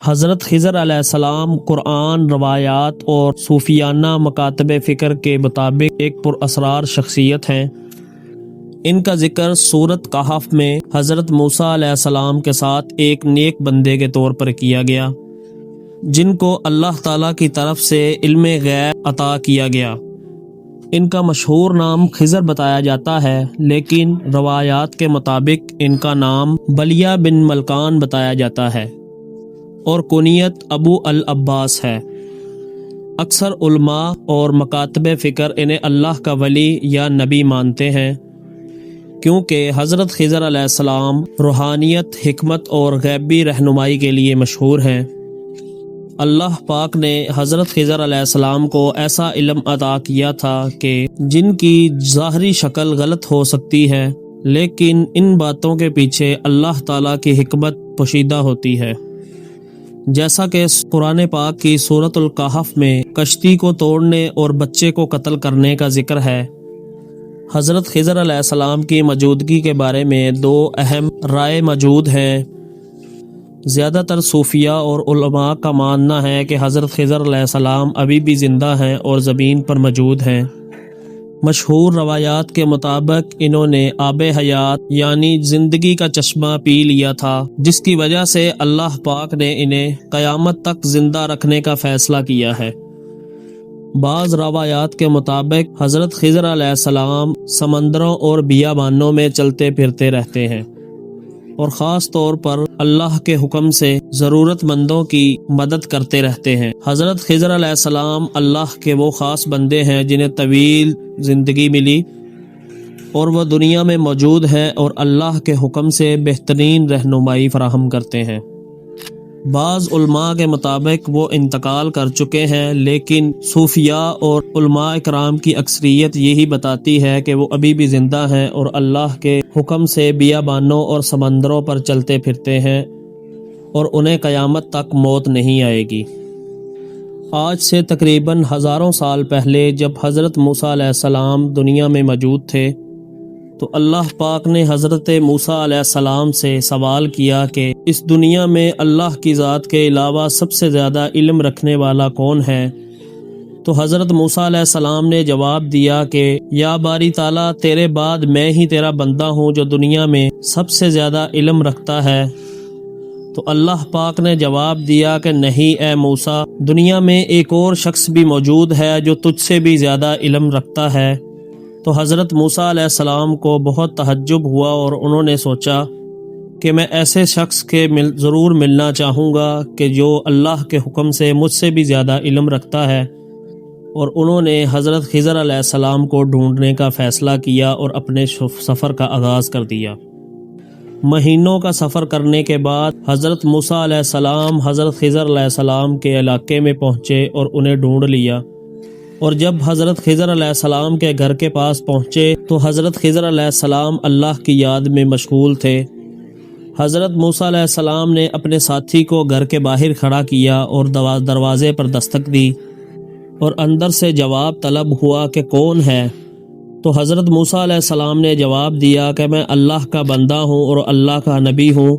حضرت خضر علیہ السلام قرآن، روایات اور صوفیانہ مکاتب فکر کے مطابق ایک پراسرار شخصیت ہیں۔ ان کا ذکر سورۃ کہف میں حضرت موسیٰ علیہ السلام کے ساتھ ایک نیک بندے کے طور پر کیا گیا، جن کو اللہ تعالیٰ کی طرف سے علم غیب عطا کیا گیا۔ ان کا مشہور نام خضر بتایا جاتا ہے، لیکن روایات کے مطابق ان کا نام بلیہ بن ملکان بتایا جاتا ہے اور کنیت ابو العباس ہے۔ اکثر علماء اور مکاتب فکر انہیں اللہ کا ولی یا نبی مانتے ہیں، کیونکہ حضرت خضر علیہ السلام روحانیت، حکمت اور غیبی رہنمائی کے لیے مشہور ہیں۔ اللہ پاک نے حضرت خضر علیہ السلام کو ایسا علم عطا کیا تھا کہ جن کی ظاہری شکل غلط ہو سکتی ہے، لیکن ان باتوں کے پیچھے اللہ تعالیٰ کی حکمت پوشیدہ ہوتی ہے۔ جیسا کہ قرآن پاک کی سورۃ الکہف میں کشتی کو توڑنے اور بچے کو قتل کرنے کا ذکر ہے۔ حضرت خضر علیہ السلام کی موجودگی کے بارے میں دو اہم رائے موجود ہیں۔ زیادہ تر صوفیہ اور علماء کا ماننا ہے کہ حضرت خضر علیہ السلام ابھی بھی زندہ ہیں اور زمین پر موجود ہیں۔ مشہور روایات کے مطابق انہوں نے آب حیات یعنی زندگی کا چشمہ پی لیا تھا، جس کی وجہ سے اللہ پاک نے انہیں قیامت تک زندہ رکھنے کا فیصلہ کیا ہے۔ بعض روایات کے مطابق حضرت خضر علیہ السلام سمندروں اور بیابانوں میں چلتے پھرتے رہتے ہیں اور خاص طور پر اللہ کے حکم سے ضرورت مندوں کی مدد کرتے رہتے ہیں۔ حضرت خضر علیہ السلام اللہ کے وہ خاص بندے ہیں جنہیں طویل زندگی ملی اور وہ دنیا میں موجود ہیں اور اللہ کے حکم سے بہترین رہنمائی فراہم کرتے ہیں۔ بعض علماء کے مطابق وہ انتقال کر چکے ہیں، لیکن صوفیاء اور علماء کرام کی اکثریت یہی بتاتی ہے کہ وہ ابھی بھی زندہ ہیں اور اللہ کے حکم سے بیابانوں اور سمندروں پر چلتے پھرتے ہیں اور انہیں قیامت تک موت نہیں آئے گی۔ آج سے تقریباً ہزاروں سال پہلے جب حضرت موسیٰ علیہ السلام دنیا میں موجود تھے تو اللہ پاک نے حضرت موسیٰ علیہ السلام سے سوال کیا کہ اس دنیا میں اللہ کی ذات کے علاوہ سب سے زیادہ علم رکھنے والا کون ہے؟ تو حضرت موسیٰ علیہ السلام نے جواب دیا کہ یا باری تعالیٰ، تیرے بعد میں ہی تیرا بندہ ہوں جو دنیا میں سب سے زیادہ علم رکھتا ہے۔ تو اللہ پاک نے جواب دیا کہ نہیں اے موسیٰ، دنیا میں ایک اور شخص بھی موجود ہے جو تجھ سے بھی زیادہ علم رکھتا ہے۔ تو حضرت موسیٰ علیہ السلام کو بہت تعجب ہوا اور انہوں نے سوچا کہ میں ایسے شخص کے ضرور ملنا چاہوں گا کہ جو اللہ کے حکم سے مجھ سے بھی زیادہ علم رکھتا ہے، اور انہوں نے حضرت خضر علیہ السلام کو ڈھونڈنے کا فیصلہ کیا اور اپنے سفر کا آغاز کر دیا۔ مہینوں کا سفر کرنے کے بعد حضرت موسیٰ علیہ السلام حضرت خضر علیہ السلام کے علاقے میں پہنچے اور انہیں ڈھونڈ لیا، اور جب حضرت خضر علیہ السلام کے گھر کے پاس پہنچے تو حضرت خضر علیہ السلام اللہ کی یاد میں مشغول تھے۔ حضرت موسیٰ علیہ السلام نے اپنے ساتھی کو گھر کے باہر کھڑا کیا اور دروازے پر دستک دی اور اندر سے جواب طلب ہوا کہ کون ہے؟ تو حضرت موسیٰ علیہ السلام نے جواب دیا کہ میں اللہ کا بندہ ہوں اور اللہ کا نبی ہوں۔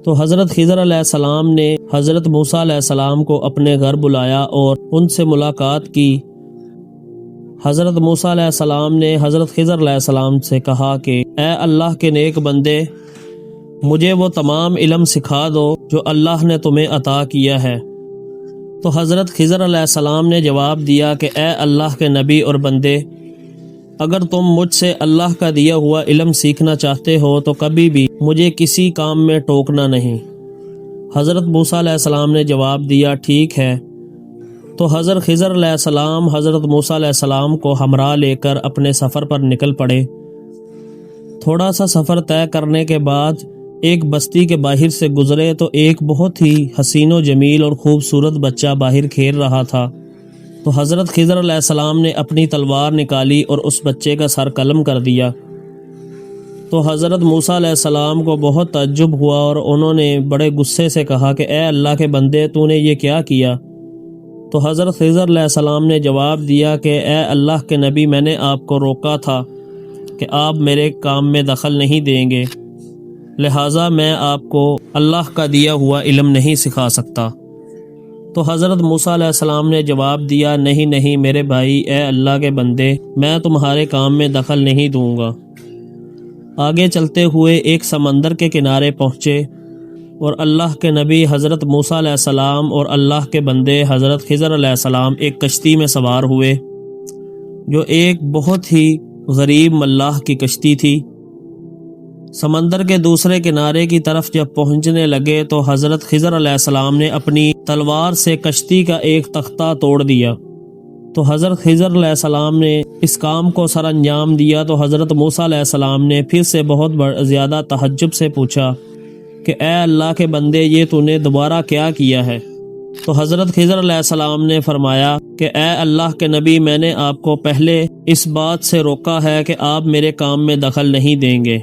تو حضرت خضر علیہ السلام نے حضرت موسیٰ علیہ السلام کو اپنے گھر بلایا اور ان سے ملاقات کی۔ حضرت موسیٰ علیہ السلام نے حضرت خضر علیہ السلام سے کہا کہ اے اللہ کے نیک بندے، مجھے وہ تمام علم سکھا دو جو اللہ نے تمہیں عطا کیا ہے۔ تو حضرت خضر علیہ السلام نے جواب دیا کہ اے اللہ کے نبی اور بندے، اگر تم مجھ سے اللہ کا دیا ہوا علم سیکھنا چاہتے ہو تو کبھی بھی مجھے کسی کام میں ٹوکنا نہیں۔ حضرت موسیٰ علیہ السلام نے جواب دیا ٹھیک ہے۔ تو حضرت خضر علیہ السلام حضرت موسیٰ علیہ السلام کو ہمراہ لے کر اپنے سفر پر نکل پڑے۔ تھوڑا سا سفر طے کرنے کے بعد ایک بستی کے باہر سے گزرے تو ایک بہت ہی حسین و جمیل اور خوبصورت بچہ باہر کھیل رہا تھا۔ تو حضرت خضر علیہ السلام نے اپنی تلوار نکالی اور اس بچے کا سر قلم کر دیا۔ تو حضرت موسیٰ علیہ السلام کو بہت تعجب ہوا اور انہوں نے بڑے غصے سے کہا کہ اے اللہ کے بندے، تو نے یہ کیا کیا؟ تو حضرت خضر علیہ السلام نے جواب دیا کہ اے اللہ کے نبی، میں نے آپ کو روکا تھا کہ آپ میرے کام میں دخل نہیں دیں گے۔ لہٰذا میں آپ کو اللہ کا دیا ہوا علم نہیں سکھا سکتا۔ تو حضرت موسیٰ علیہ السلام نے جواب دیا، نہیں نہیں میرے بھائی، اے اللہ کے بندے، میں تمہارے کام میں دخل نہیں دوں گا۔ آگے چلتے ہوئے ایک سمندر کے کنارے پہنچے اور اللہ کے نبی حضرت موسیٰ علیہ السلام اور اللہ کے بندے حضرت خضر علیہ السلام ایک کشتی میں سوار ہوئے، جو ایک بہت ہی غریب ملاح کی کشتی تھی۔ سمندر کے دوسرے کنارے کی طرف جب پہنچنے لگے تو حضرت خضر علیہ السلام نے اپنی تلوار سے کشتی کا ایک تختہ توڑ دیا۔ تو حضرت خضر علیہ السلام نے اس کام کو سر انجام دیا تو حضرت موسیٰ علیہ السلام نے پھر سے بہت زیادہ تعجب سے پوچھا کہ اے اللہ کے بندے، یہ تو نے دوبارہ کیا کیا ہے؟ تو حضرت خضر علیہ السلام نے فرمایا کہ اے اللہ کے نبی، میں نے آپ کو پہلے اس بات سے روکا ہے کہ آپ میرے کام میں دخل نہیں دیں گے۔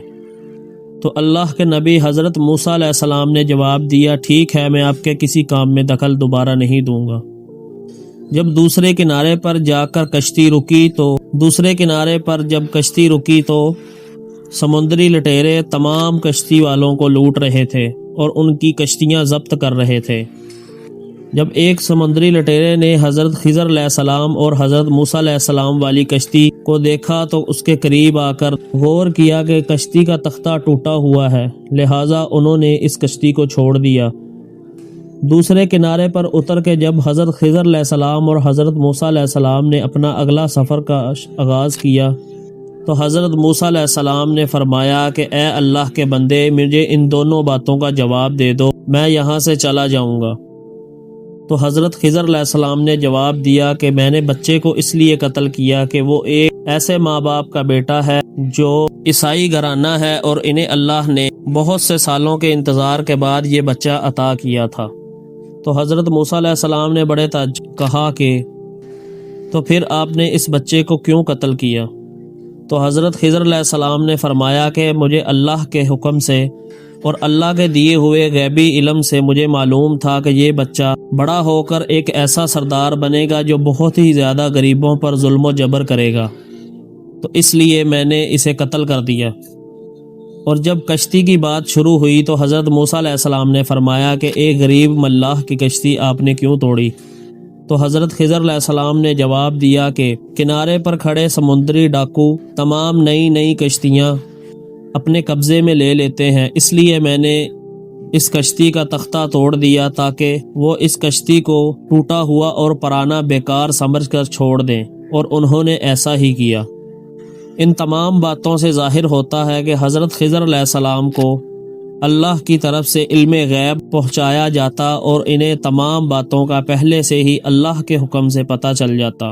تو اللہ کے نبی حضرت موسیٰ علیہ السلام نے جواب دیا، ٹھیک ہے، میں آپ کے کسی کام میں دخل دوبارہ نہیں دوں گا۔ جب دوسرے کنارے پر جا کر کشتی رکی تو سمندری لٹیرے تمام کشتی والوں کو لوٹ رہے تھے اور ان کی کشتیاں ضبط کر رہے تھے۔ جب ایک سمندری لٹیرے نے حضرت خضر علیہ السلام اور حضرت موسیٰ علیہ السلام والی کشتی کو دیکھا تو اس کے قریب آ کر غور کیا کہ کشتی کا تختہ ٹوٹا ہوا ہے، لہٰذا انہوں نے اس کشتی کو چھوڑ دیا۔ دوسرے کنارے پر اتر کے جب حضرت خضر علیہ السلام اور حضرت موسیٰ علیہ السلام نے اپنا اگلا سفر کا آغاز کیا تو حضرت موسیٰ علیہ السلام نے فرمایا کہ اے اللہ کے بندے، مجھے ان دونوں باتوں کا جواب دے دو، میں یہاں سے چلا جاؤں گا۔ تو حضرت خضر علیہ السلام نے جواب دیا کہ میں نے بچے کو اس لیے قتل کیا کہ وہ ایک ایسے ماں باپ کا بیٹا ہے جو عیسائی گھرانہ ہے اور انہیں اللہ نے بہت سے سالوں کے انتظار کے بعد یہ بچہ عطا کیا تھا۔ تو حضرت موسیٰ علیہ السلام نے بڑے کہا کہ تو پھر آپ نے اس بچے کو کیوں قتل کیا؟ تو حضرت خضر علیہ السلام نے فرمایا کہ مجھے اللہ کے حکم سے اور اللہ کے دیے ہوئے غیبی علم سے مجھے معلوم تھا کہ یہ بچہ بڑا ہو کر ایک ایسا سردار بنے گا جو بہت ہی زیادہ غریبوں پر ظلم و جبر کرے گا، تو اس لیے میں نے اسے قتل کر دیا۔ اور جب کشتی کی بات شروع ہوئی تو حضرت موسیٰ علیہ السلام نے فرمایا کہ ایک غریب ملاح کی کشتی آپ نے کیوں توڑی؟ تو حضرت خضر علیہ السلام نے جواب دیا کہ کنارے پر کھڑے سمندری ڈاکو تمام نئی کشتیاں اپنے قبضے میں لے لیتے ہیں، اس لیے میں نے اس کشتی کا تختہ توڑ دیا تاکہ وہ اس کشتی کو ٹوٹا ہوا اور پرانا بیکار سمجھ کر چھوڑ دیں، اور انہوں نے ایسا ہی کیا۔ ان تمام باتوں سے ظاہر ہوتا ہے کہ حضرت خضر علیہ السلام کو اللہ کی طرف سے علم غیب پہنچایا جاتا اور انہیں تمام باتوں کا پہلے سے ہی اللہ کے حکم سے پتہ چل جاتا۔